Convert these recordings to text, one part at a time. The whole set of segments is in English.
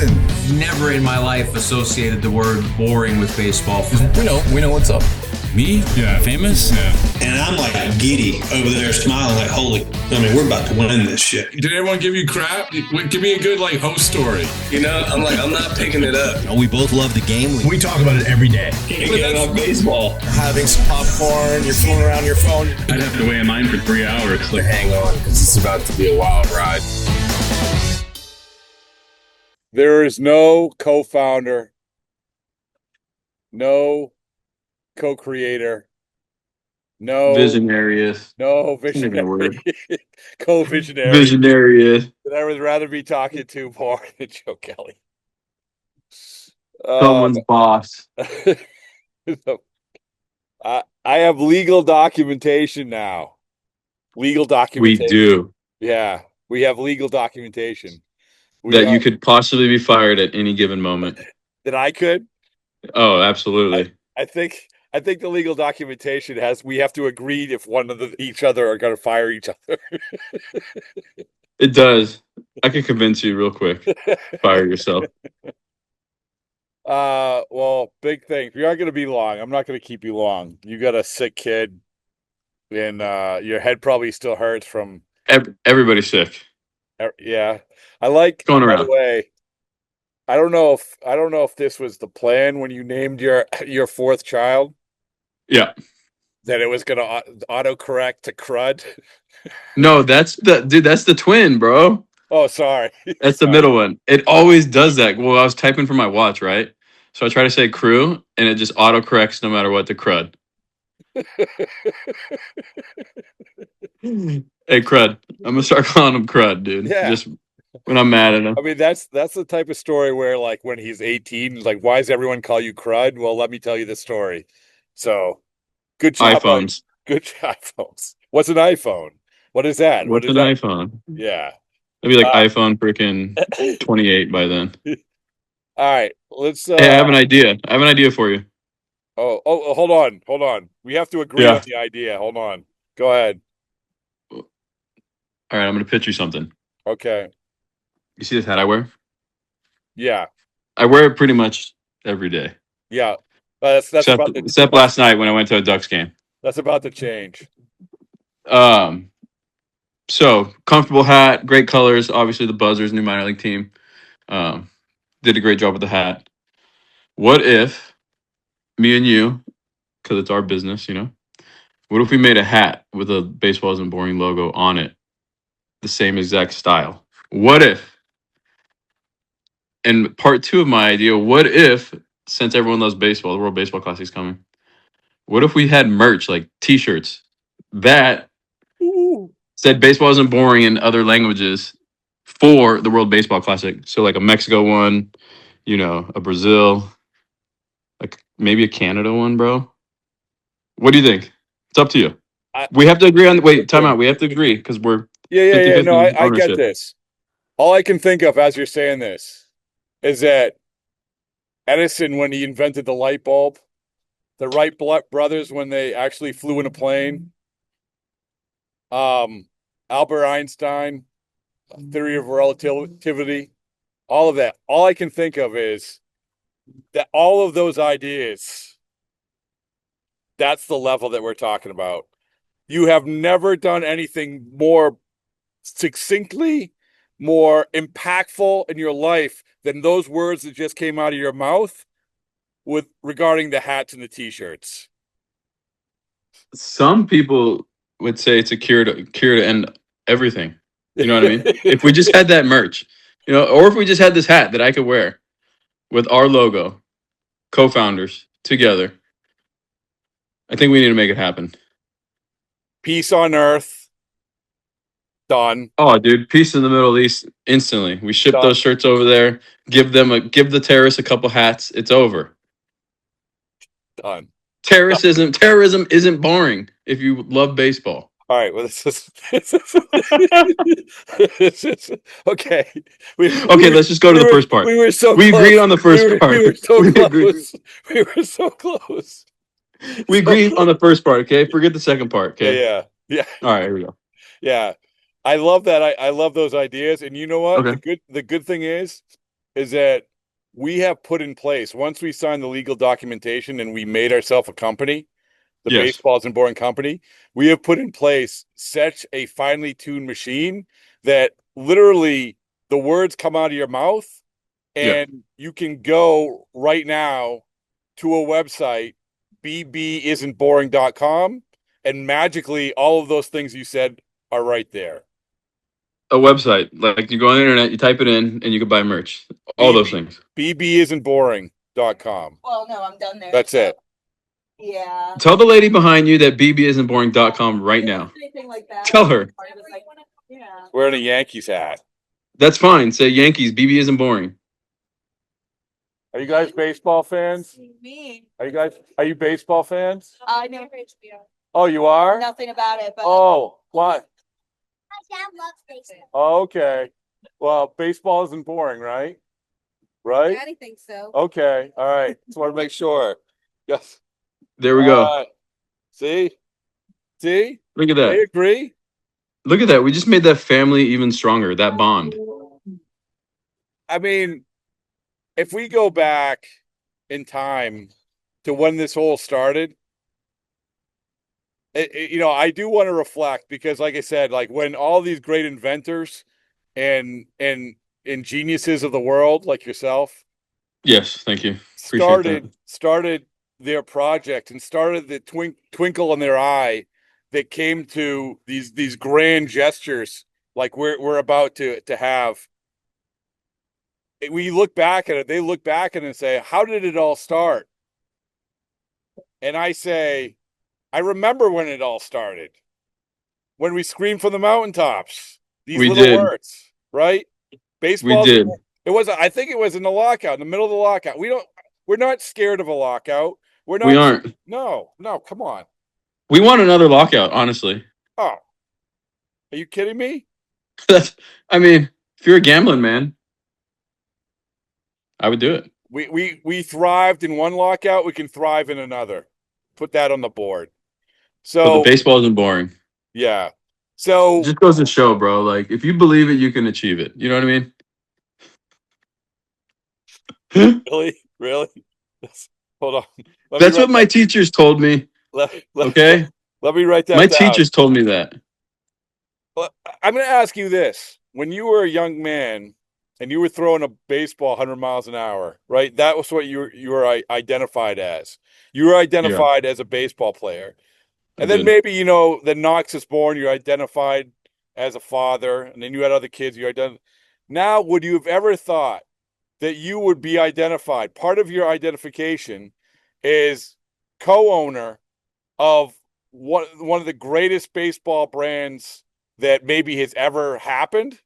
listen. Never in my life associated the word boring with baseball. We know what's up. Me? Yeah. Famous? Yeah. And I'm like giddy over there smiling like, we're about to win this shit. Did everyone give you crap? Give me a good host story. I'm not picking it up. We both love the game. We talk about it every day. Get on baseball. Having some popcorn, you're fooling around your phone. I'd have to wait in line for 3 hours. Hang on, because it's about to be a wild ride. There is no co-founder, no co-creator, no Visionarious. No visionary, co-visionary. Visionarious. That I would rather be talking to more than Joe Kelly. Someone's boss. I have legal documentation now. Legal documentation. We do. Yeah, we have legal documentation. You could possibly be fired at any given moment. That I could? Oh, absolutely. I think the legal documentation we have to agree if each other are going to fire each other. It does. I can convince you real quick. Fire yourself. Well, big thing. We aren't going to be long. I'm not going to keep you long. You got a sick kid, and your head probably still hurts from. Everybody's sick. Yeah, I like going around. By the way, I don't know if this was the plan when you named your fourth child. Yeah, that it was going to autocorrect to crud. No, that's the twin, bro. Oh, sorry. That's the middle one. It always does that. Well, I was typing for my watch, right? So I try to say crew, and it just autocorrects no matter what to crud. Hey, crud. I'm gonna start calling him crud, dude. Yeah. Just when I'm mad at him. I mean, that's the type of story where, when he's 18, why does everyone call you crud? Well, let me tell you the story. So, good job. iPhones. Good job, iPhones. What's an iPhone? What is that? What's an iPhone? Yeah. Maybe iPhone freaking 28 by then. All right, let's. Hey, I have an idea. I have an idea for you. Oh, hold on. We have to agree on the idea. Hold on. Go ahead. All right, I'm going to pitch you something. Okay. You see this hat I wear? Yeah. I wear it pretty much every day. Yeah. That's except last night when I went to a Ducks game. That's about to change. So comfortable hat, great colors. Obviously, the Buzzers, new minor league team, did a great job with the hat. What if me and you, because it's our business, what if we made a hat with a Baseball Isn't Boring logo on it, the same exact style? What if? And part 2 of my idea, what if, since everyone loves baseball, the World Baseball Classic's coming, what if we had merch, like T-shirts, that said baseball isn't boring in other languages for the World Baseball Classic? So like a Mexico one, a Brazil, like maybe a Canada one, bro. What do you think? It's up to you. We have to agree on. Wait, time out. We have to agree because we're. Yeah. No, I get this. All I can think of as you're saying this is that Edison, when he invented the light bulb, the Wright brothers, when they actually flew in a plane, Albert Einstein, theory of relativity, all of that. All I can think of is that all of those ideas, that's the level that we're talking about. You have never done anything more succinctly, more impactful in your life than those words that just came out of your mouth regarding the hats and the T-shirts. Some people would say it's a cure to end everything. You know what I mean? If we just had that merch, or if we just had this hat that I could wear with our logo, co-founders together, I think we need to make it happen. Peace on earth. Done. Oh, dude, peace in the Middle East instantly. We ship those shirts over there. Give the terrorists a couple hats. It's over. Done. Terrorism isn't boring if you love baseball. All right. Well, this is okay. Okay, let's just go to the first part. We were so we close. Agreed on the first part. We were so close. We were so close. We agreed on the first part. Okay, forget the second part. Okay. Yeah. All right, here we go. Yeah, I love that. I love those ideas. And you know what? Okay. The good thing is, is that we have put in place, once we signed the legal documentation and we made ourselves a company, the Yes. Baseball Isn't Boring company, we have put in place such a finely tuned machine that literally the words come out of your mouth and you can go right now to a website, bbisn'tboring.com, and magically all of those things you said are right there. A website. Like you go on the internet, you type it in, and you can buy merch. All those things. bbisn'tboring.com. Well, no, I'm done there. That's it. Yeah. Tell the lady behind you that bbisn'tboring.com right now. Anything like that. Tell her. Yeah. Wearing a Yankees hat. That's fine. Say Yankees, BB isn't boring. Are you guys baseball fans? Me. Are you baseball fans? I know HBO. Oh, you are? Nothing about it, but Oh, what? my dad loves baseball. Oh, okay. Well, baseball isn't boring, right? Right? Daddy thinks so. Okay. All right. Just want to make sure. Yes. There we go. See? See? Look at They that. agree? Look at that. We just made that family even stronger, that bond. I mean, if we go back in time to when this whole started, I do want to reflect because, like I said, like when all these great inventors and geniuses of the world, like yourself, Yes, thank you. Appreciate started their project and started the twinkle in their eye that came to these grand gestures like we're about to have. We look back at it, they look back at it and say, how did it all start? And I say, I remember when it all started. When we screamed from the mountaintops. These We little did. words, right? We Baseball. did. I think it was in the lockout, in the middle of the lockout. We're not scared of a lockout. We're not. We aren't. No, come on. We want another lockout, honestly. Oh, are you kidding me? I mean, if you're a gambling man, I would do it. We thrived in one lockout. We can thrive in another. Put that on the board. But So the baseball isn't boring. yeah. So It just goes to show, bro. Like, if you believe it, you can achieve it. You know what I mean? really. Hold on. That's what my teachers told me. Okay? Let me write that My down. teachers told me that. I'm going to ask you this. When you were a young man and you were throwing a baseball 100 miles an hour, right? That was what you were identified as. You were identified as a baseball player. And then maybe, then Knox is born, you're identified as a father, and then you had other kids, Now, would you have ever thought that you would be identified? Part of your identification is co-owner of one of the greatest baseball brands that maybe has ever happened.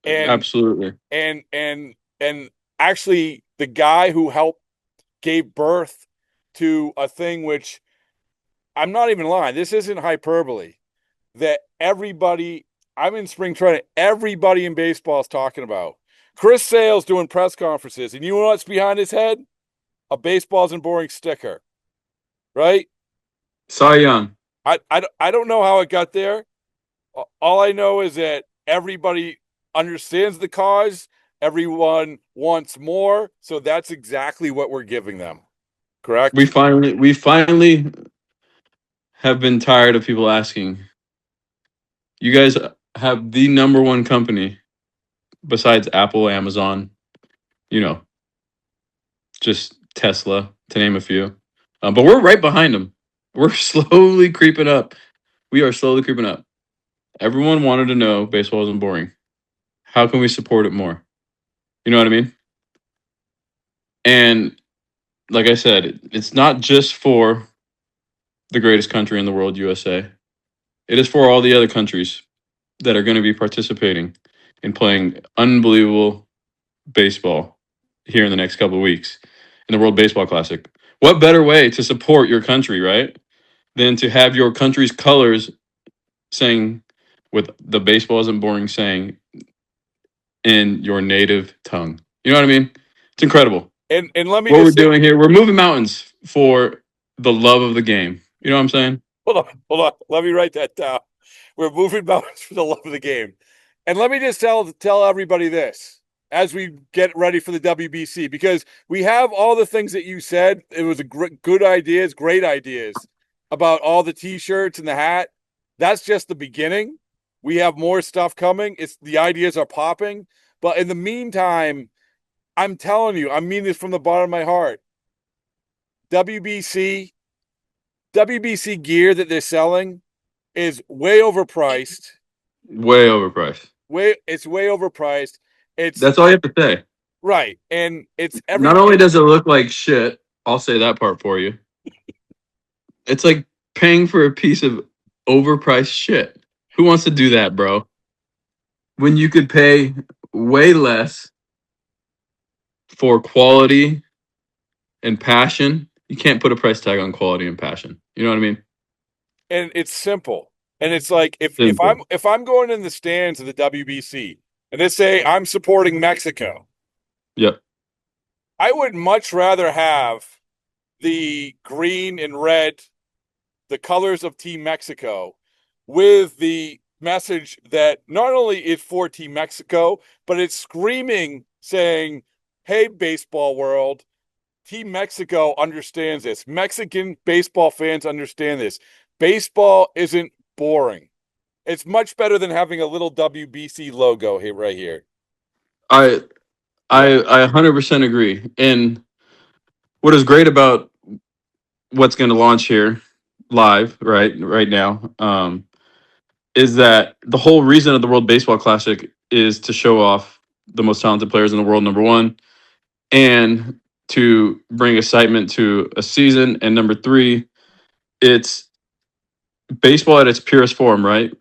And Absolutely. and actually the guy who gave birth to a thing which I'm not even lying. This isn't hyperbole. That everybody, I'm in spring training, everybody in baseball is talking about. Chris Sale's doing press conferences, and you know what's behind his head? A baseball isn't boring sticker, right? Cy Young. I don't know how it got there. All I know is that everybody understands the cause. Everyone wants more. So that's exactly what we're giving them. Correct? We finally have been tired of people asking. You guys have the number one company besides Apple, Amazon, just Tesla, to name a few. But we're right behind them. We're slowly creeping up. We are slowly creeping up. Everyone wanted to know baseball isn't boring. How can we support it more? You know what I mean? And like I said, it's not just for the greatest country in the world, USA. It is for all the other countries that are going to be participating in playing unbelievable baseball here in the next couple of weeks in the World Baseball Classic. What better way to support your country, right, than to have your country's colors saying with the baseball isn't boring saying in your native tongue. You know what I mean? It's incredible. And let me What we're just say, doing here, we're moving mountains for the love of the game. You know what I'm saying? hold on. Let me write that down. We're moving mountains for the love of the game. And let me just tell everybody this. as we get ready for the WBC, because we have all the things that you said. It was good ideas, great ideas about all the t-shirts and the hat. That's just the beginning. We have more stuff coming. The ideas are popping. But in the meantime, I'm telling you, I mean this from the bottom of my heart. WBC gear that they're selling is way overpriced. Way overpriced. It's way overpriced. That's all you have to say. Right. And it's Not only does it look like shit, I'll say that part for you. It's like paying for a piece of overpriced shit. Who wants to do that, bro? When you could pay way less for quality and passion, you can't put a price tag on quality and passion. You know what I mean? And it's simple. And it's like if I'm going in the stands of the WBC and they say I'm supporting Mexico. Yep. I would much rather have the green and red, the colors of Team Mexico, with the message that not only is for Team Mexico, but it's screaming saying, hey, baseball world, Team Mexico understands this. Mexican baseball fans understand this. Baseball isn't boring. It's much better than having a little WBC logo here, right here. I 100% agree. And what is great about what's going to launch here live right now is that the whole reason of the World Baseball Classic is to show off the most talented players in the world, number one, and to bring excitement to a season, and number three, it's baseball at its purest form, right?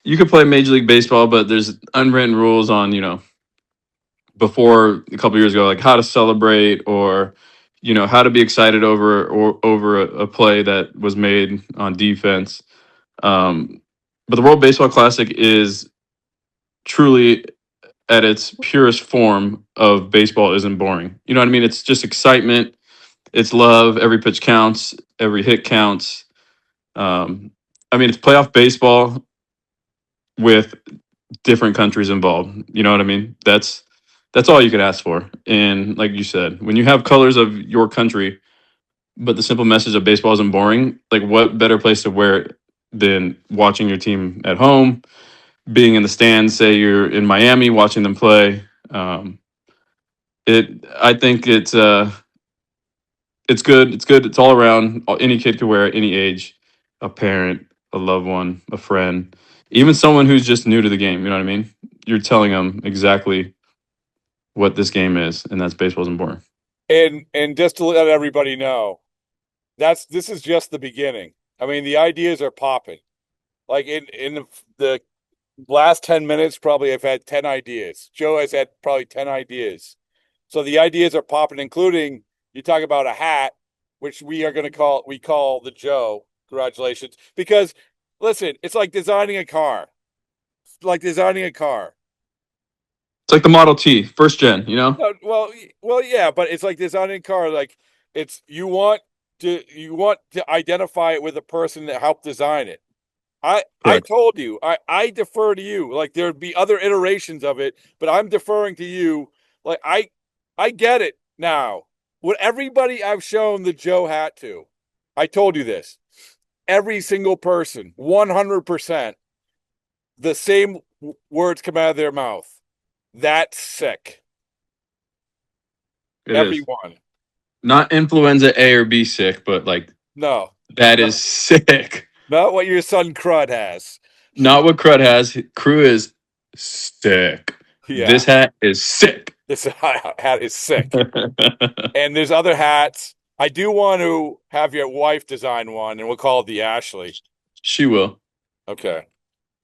You could play Major League Baseball, but there's unwritten rules on, before a couple years ago, like how to celebrate or, how to be excited over a play that was made on defense. But the World Baseball Classic is truly at its purest form of baseball isn't boring. You know what I mean? It's just excitement. It's love. Every pitch counts. Every hit counts. It's playoff baseball with different countries involved. You know what I mean? That's all you could ask for. And like you said, when you have colors of your country, but the simple message of baseball isn't boring, like what better place to wear it than watching your team at home, being in the stands, say you're in Miami watching them play. I think it's good. It's good. It's all around. Any kid could wear it, any age, a parent, a loved one, a friend, even someone who's just new to the game. You know what I mean? You're telling them exactly what this game is, and that's baseball isn't boring. And just to let everybody know, this is just the beginning. I mean, the ideas are popping. Like in the last 10 minutes, probably I've had 10 ideas. Joe has had probably 10 ideas. So the ideas are popping, including you talk about a hat, which we call the Joe. Congratulations. Because listen, it's like designing a car. It's like the Model T, first gen, Well, yeah, but it's like designing a car. Like you want to identify it with the person that helped design it. I told you, I defer to you. Like there'd be other iterations of it, but I'm deferring to you. Like I get it now. What everybody I've shown the Joe hat to, I told you this. Every single person, 100%, the same words come out of their mouth. That's sick. Everyone. Not influenza A or B sick, but no. That is sick. Not what your son Crud has. Not what Crud has. Crew is sick. Yeah. This hat is sick. This hat is sick. And there's other hats. I do want to have your wife design one, and we'll call it the Ashley. She will. Okay.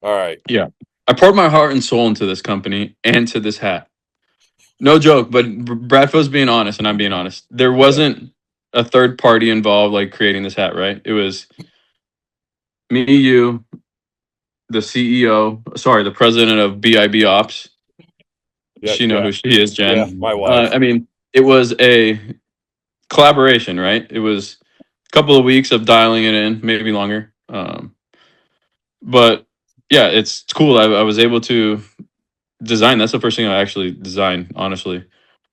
All right. Yeah. I poured my heart and soul into this company and to this hat. No joke, but Bradford's being honest, and I'm being honest. There wasn't a third party involved, like creating this hat, right? It was me, you, the the president of BIB Ops. Yeah, she know who she is, Jen. Yeah, my wife. It was a collaboration, right? It was a couple of weeks of dialing it in, maybe longer. But yeah, it's cool. I was able to design. That's the first thing I actually designed, honestly.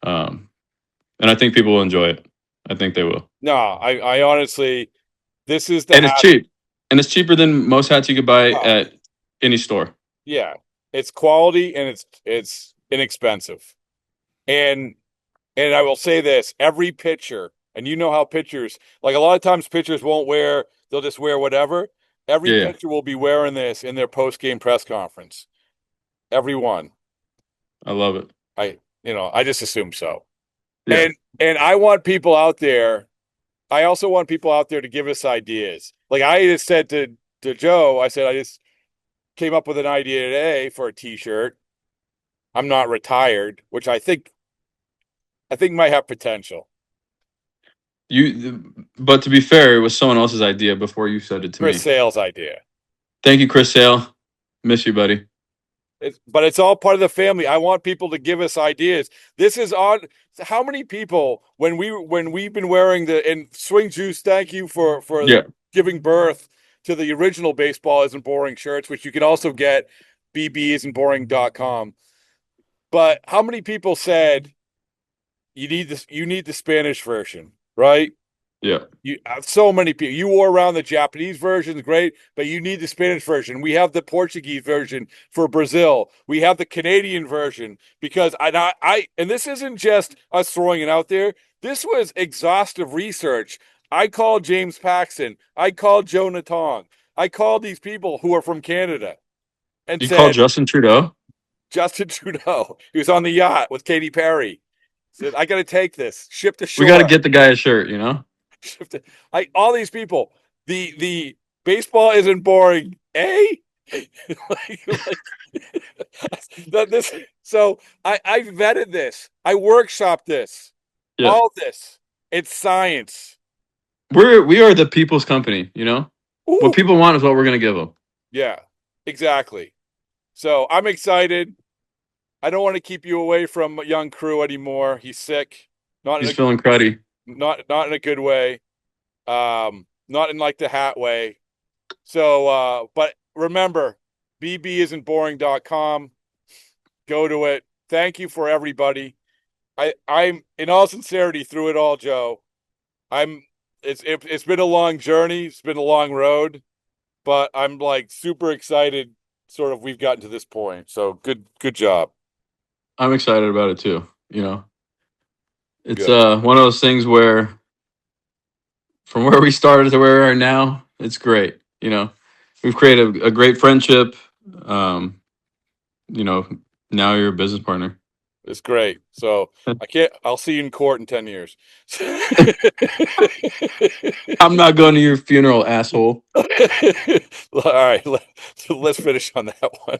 And I think people will enjoy it. I think they will. No, I honestly, this is the And it's hat. cheap. And it's cheaper than most hats you could buy Oh. at any store. Yeah, it's quality and it's inexpensive. And I will say this, every pitcher, and you know how pitchers, like a lot of times pitchers won't wear, they'll just wear whatever. Every Yeah. pitcher will be wearing this in their post-game press conference. Everyone. I love it. I just assume so. Yeah. And I want people out there, I also want people out there to give us ideas. Like I just said to Joe, I said I just came up with an idea today for a t-shirt. I'm not retired, which I think might have potential. But to be fair, it was someone else's idea before you said it to Chris me. Sale's idea. Thank you, Chris Sale. Miss you, buddy. But it's all part of the family. I want people to give us ideas. This is on. How many people when we've been wearing and Swing Juice? Thank you for Yeah. giving birth to the original Baseball Isn't Boring shirts, which you can also get bbisn'tboring.com. But how many people said you need this? You need the Spanish version, right? Yeah. So many people. You wore around the Japanese version, great, but you need the Spanish version. We have the Portuguese version for Brazil. We have the Canadian version because and this isn't just us throwing it out there. This was exhaustive research. I called James Paxton. I called Joe Natong. I called these people who are from Canada, and You said called Justin Trudeau? Justin Trudeau. He was on the yacht with Katy Perry. Said, "I got to take this ship to shore. We got to get the guy a shirt, you know? All these people, the baseball isn't boring, eh? So I vetted this. I workshopped this. Yeah. All this. It's science. We are the people's company, you know? Ooh. What people want is what we're going to give them. Yeah, exactly. So I'm excited. I don't want to keep you away from young Crew anymore. He's sick. He's feeling cruddy. Not in a good way. Not in like the hat way. So but remember, bbisn'tboring.com. Go to it. Thank you for everybody. I'm in all sincerity through it all, Joe. It's been a long journey, it's been a long road, but I'm like super excited sort of we've gotten to this point. So good job. I'm excited about it too, you know? It's Good. one of those things where from where we started to where we are now, it's great. You know, we've created a great friendship. You know, now you're a business partner. It's great. So I'll see you in court in 10 years. I'm not going to your funeral, asshole. All right, let's finish on that one.